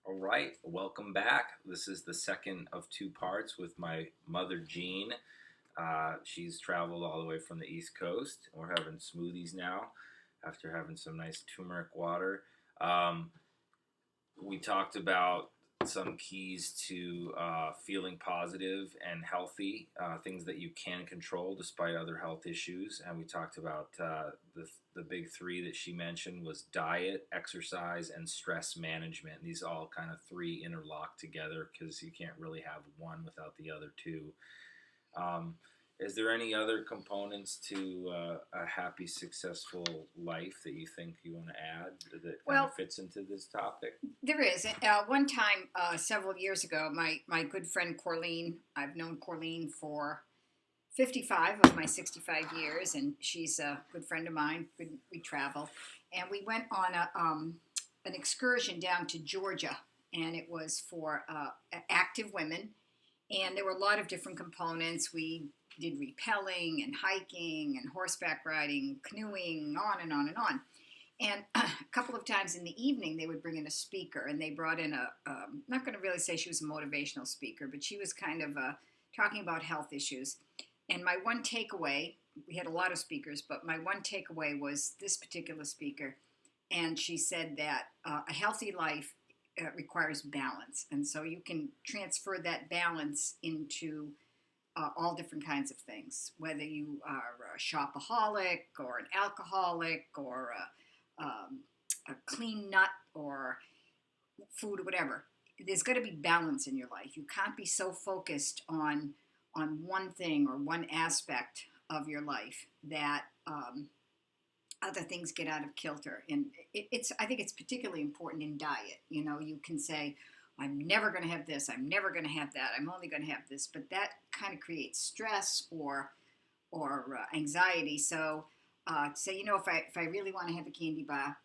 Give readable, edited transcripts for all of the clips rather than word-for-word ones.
All right, welcome back. This is the second of two parts with my mother, Jean. She's traveled all the way from the East Coast. We're having smoothies now after having some nice turmeric water. Um, we talked about some keys to feeling positive and healthy, things that you can control despite other health issues. And we talked about the big three that she mentioned was diet, exercise, and stress management. These all kind of three interlock together because you can't really have one without the other two. Um, is there any other components to a happy, successful life that you think you want to add that kind Well, of fits into this topic? there is. One time, several years ago, my good friend Corleen, I've known Corleen for 55 of my 65 years, and she's a good friend of mine. We travel. And we went on an excursion down to Georgia, and it was for active women. And there were a lot of different components. We did rappelling and hiking and horseback riding, canoeing, on and on and on. And a couple of times in the evening, they would bring in a speaker, and they brought in not going to really say she was a motivational speaker, but she was kind of talking about health issues. And my one takeaway, we had a lot of speakers, but my one takeaway was this particular speaker. And she said that a healthy life requires balance. And so you can transfer that balance into all different kinds of things, whether you are a shopaholic or an alcoholic or a clean nut or food or whatever. There's got to be balance in your life. You can't be so focused on one thing or one aspect of your life that other things get out of kilter. And it's I think it's particularly important in diet. You know, you can say, I'm never going to have this, I'm never going to have that, I'm only going to have this, but that kind of creates stress or anxiety. So say, if I really want to have a candy bar,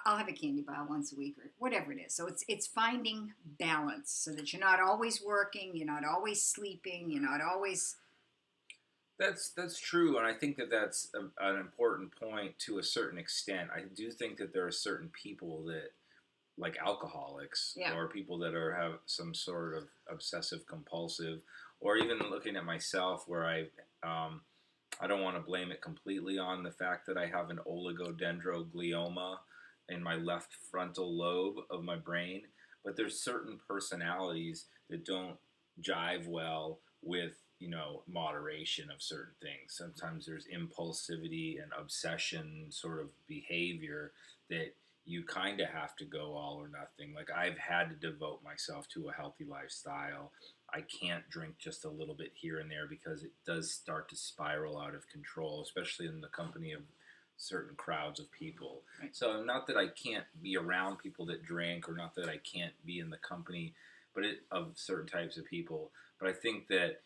I'll have a candy bar once a week or whatever it is. So it's finding balance so that you're not always working, you're not always sleeping, you're not always. That's true, and I think that that's an important point to a certain extent. I do think that there are certain people that, like alcoholics, Yeah. or people that have some sort of obsessive compulsive, or even looking at myself, where I don't want to blame it completely on the fact that I have an oligodendroglioma in my left frontal lobe of my brain, but there's certain personalities that don't jive well with moderation of certain things. Sometimes there's impulsivity and obsession sort of behavior that you kind of have to go all or nothing. Like, I've had to devote myself to a healthy lifestyle. I can't drink just a little bit here and there because it does start to spiral out of control, especially in the company of certain crowds of people. Right. So, not that I can't be around people that drink, or not that I can't be in the company of certain types of people, but I think that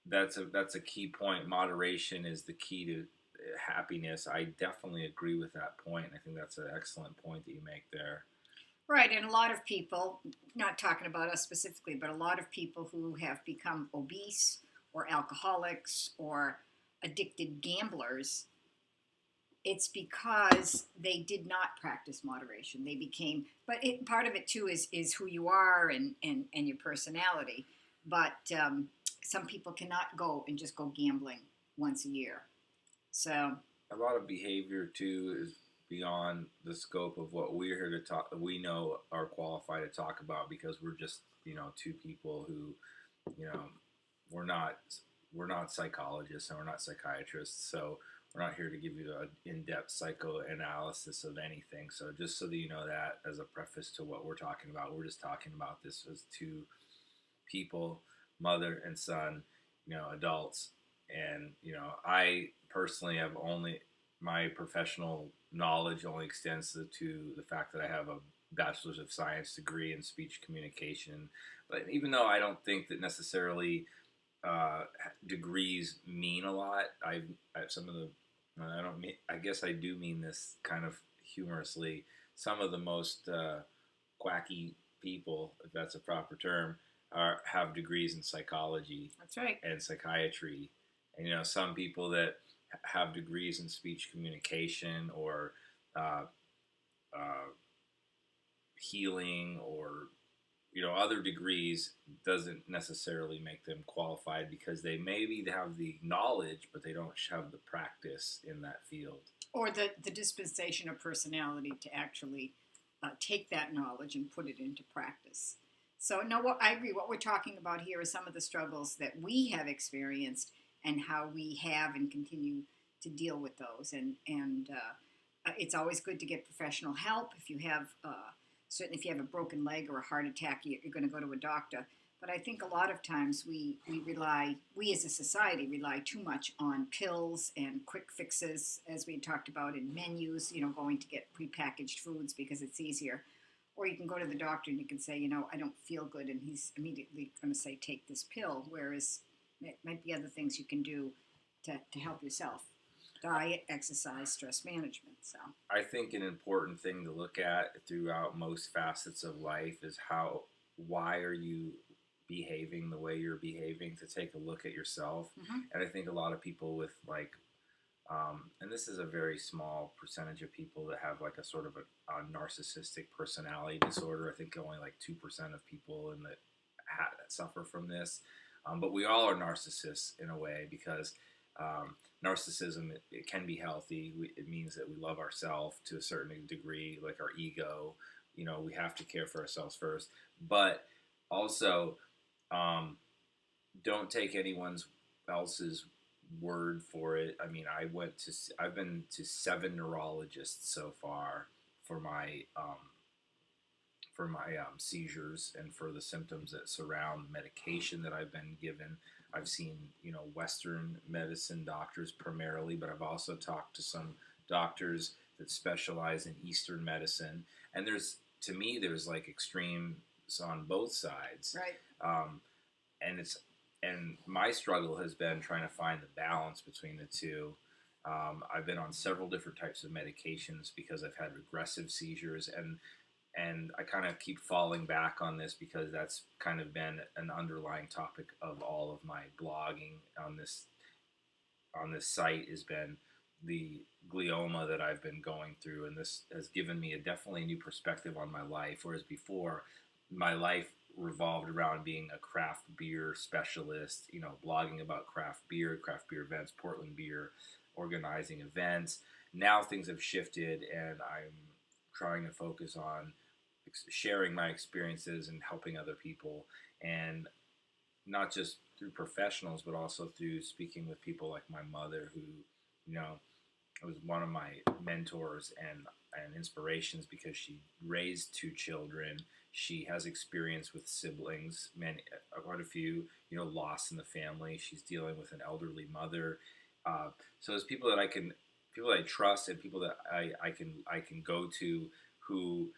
that's a key point. Moderation is the key to happiness. I definitely agree with that point. I think that's an excellent point that you make there. Right, and a lot of people, not talking about us specifically, but a lot of people who have become obese or alcoholics or addicted gamblers, it's because they did not practice moderation. They became, but part of it too is who you are and your personality. But some people cannot go and just go gambling once a year. So A lot of behavior too is beyond the scope of what we're here to talk. We know are qualified to talk about, because we're just two people who you know we're not we're not psychologists and we're not psychiatrists, so we're not here to give you an in-depth psychoanalysis of anything. So just so that you know that as a preface to what we're talking about, we're just talking about this as two people, mother and son, adults. And I personally have only my professional knowledge only extends to the fact that I have a bachelor's of science degree in speech communication. But even though I don't think that necessarily degrees mean a lot, I have some of the I don't mean I guess I do mean this kind of humorously. Some of the most quacky people, if that's a proper term, have degrees in psychology that's right. and psychiatry. And some people that have degrees in speech communication or uh, uh, healing or other degrees doesn't necessarily make them qualified because they maybe have the knowledge, but they don't have the practice in that field. Or the dispensation of personality to actually take that knowledge and put it into practice. So, no, what I agree. What we're talking about here is some of the struggles that we have experienced and how we have and continue to deal with those. And it's always good to get professional help if you have. Certainly, if you have a broken leg or a heart attack, you're going to go to a doctor. But I think a lot of times we as a society rely too much on pills and quick fixes, as we talked about in menus, going to get prepackaged foods because it's easier. Or you can go to the doctor and you can say, I don't feel good, and he's immediately going to say, take this pill, whereas it might be other things you can do to help yourself. Diet, exercise, stress management. So I think an important thing to look at throughout most facets of life is why are you behaving the way you're behaving, to take a look at yourself. mm-hmm. And I think a lot of people with and this is a very small percentage of people that have like a sort of a narcissistic personality disorder. I think only like 2% of people that suffer from this. But we all are narcissists in a way because narcissism, it can be healthy. It means that we love ourselves to a certain degree, like our ego. We have to care for ourselves first. But also, don't take anyone else's word for it. I mean, I've been to 7 neurologists so far for my seizures and for the symptoms that surround the medication that I've been given. I've seen, Western medicine doctors primarily, but I've also talked to some doctors that specialize in Eastern medicine. And there's like extremes on both sides. Right. And my struggle has been trying to find the balance between the two. I've been on several different types of medications because I've had regressive seizures, and I kind of keep falling back on this because that's kind of been an underlying topic of all of my blogging on this site has been the glioma that I've been going through, and this has given me a definitely new perspective on my life, whereas before my life revolved around being a craft beer specialist, blogging about craft beer events, Portland beer, organizing events. Now things have shifted, and I'm trying to focus on sharing my experiences and helping other people, and not just through professionals, but also through speaking with people like my mother, who, was one of my mentors and inspirations because she raised 2 children. She has experience with siblings, quite a few, loss in the family. She's dealing with an elderly mother. So there's people that I trust, and people that I can go to, who,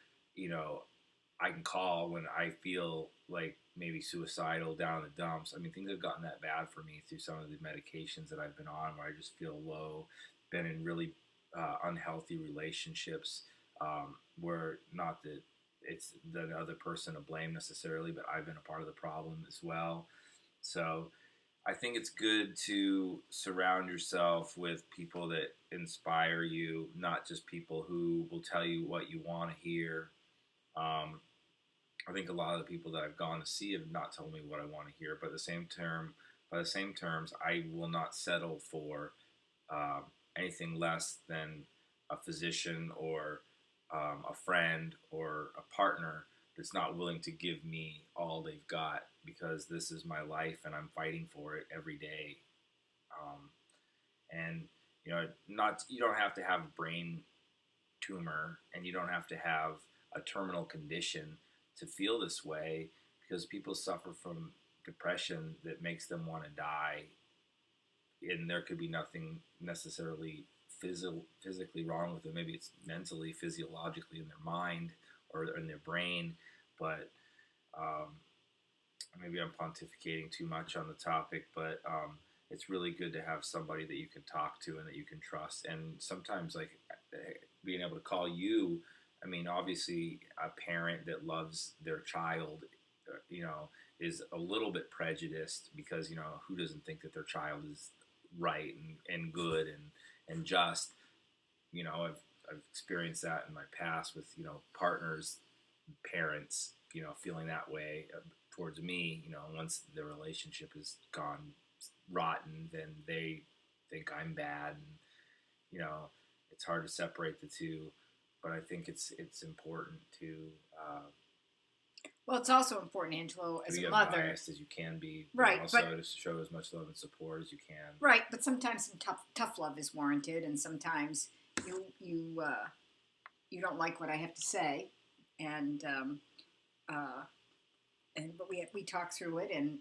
I can call when I feel like maybe suicidal, down in the dumps. I mean, things have gotten that bad for me through some of the medications that I've been on, where I just feel low. Been in really unhealthy relationships, where not that it's the other person to blame necessarily, but I've been a part of the problem as well. So I think it's good to surround yourself with people that inspire you, not just people who will tell you what you want to hear. I think a lot of the people that I've gone to see have not told me what I want to hear, but by the same terms, I will not settle for anything less than a physician or a friend or a partner that's not willing to give me all they've got, because this is my life and I'm fighting for it every day. And you don't have to have a brain tumor, and you don't have to have a terminal condition to feel this way, because people suffer from depression that makes them want to die, and there could be nothing necessarily physically wrong with it. Maybe it's mentally, physiologically in their mind or in their brain, but maybe I'm pontificating too much on the topic, but it's really good to have somebody that you can talk to and that you can trust. And sometimes, like, being able to call you, I mean, obviously a parent that loves their child, is a little bit prejudiced, because, who doesn't think that their child is right and good and just. I've experienced that in my past with, partners parents, feeling that way towards me. Once the relationship has gone rotten, then they think I'm bad, and you know, it's hard to separate the two. But I think it's important Well, it's also important, Angelo, to as be a unbiased mother, as you can be, but right? also But to show as much love and support as you can. right, but sometimes some tough love is warranted, and sometimes you don't like what I have to say, and uh, but we talk through it, and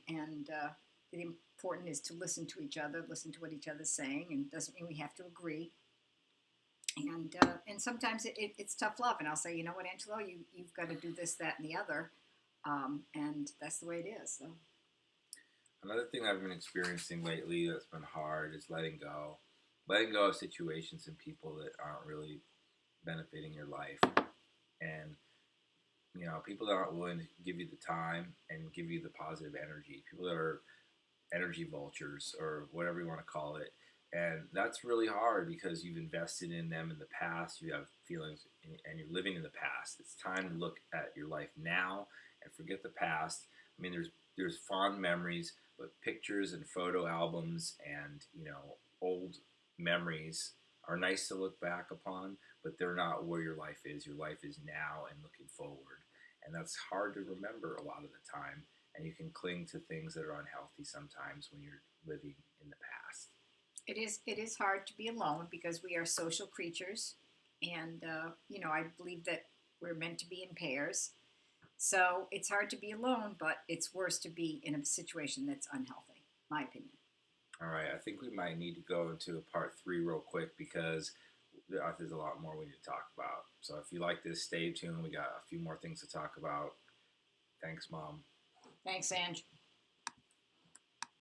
the important is to listen to each other, listen to what each other's saying, and it doesn't mean we have to agree. And sometimes it's tough love, and I'll say, you know what, Angelo, you've got to do this, that, and the other, and that's the way it is. So Another thing I've been experiencing lately that's been hard is letting go of situations and people that aren't really benefiting your life, and people that aren't willing to give you the time and give you the positive energy, people that are energy vultures or whatever you want to call it. And that's really hard because you've invested in them in the past, you have feelings, and you're living in the past. It's time to look at your life now and forget the past. I mean, there's fond memories, but pictures and photo albums and old memories are nice to look back upon, but they're not where your life is. Your life is now and looking forward, and that's hard to remember a lot of the time. And you can cling to things that are unhealthy sometimes when you're living in the past. it is hard to be alone because we are social creatures, and I believe that we're meant to be in pairs. So it's hard to be alone, but it's worse to be in a situation that's unhealthy. My opinion. All right, I think we might need to go into a part three real quick because there's a lot more we need to talk about. So if you like this, stay tuned. We got a few more things to talk about. Thanks, Mom. Thanks, Ange.